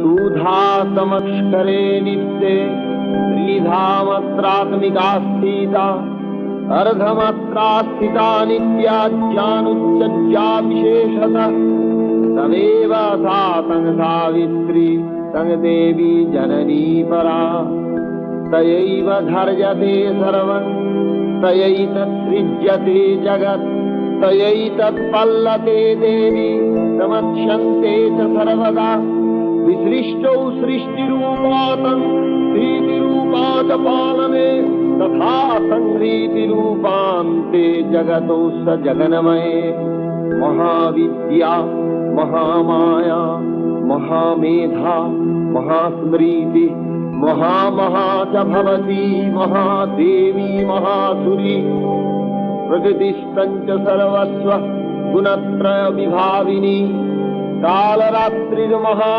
सुधा समक्षरे नित्ये त्रिधामत्रात्मिका स्थिता अर्धमात्रा स्थिता नित्या ज्ञानुच्चज्जा विशेषतः तमेव सा तं सावित्री तं देवी जननी परा तयैव धर्यते सर्वं तयैतत्सृज्यते जगत् तयैतत्पल्लते देवी समक्ष्यन्ते च सर्वदा विसृष्टौ सृष्टिरूपातं स्थितिरूपा च पालने तथा संहृतिरूपान्ते जगतो स जगन्मये महाविद्या महामाया महामेधा महास्मृति महामहा च भवती महादेवी महासुरी प्रकृतिस्तञ्च सर्वस्व गुणत्रय विभाविनी कालरात्रिर्महा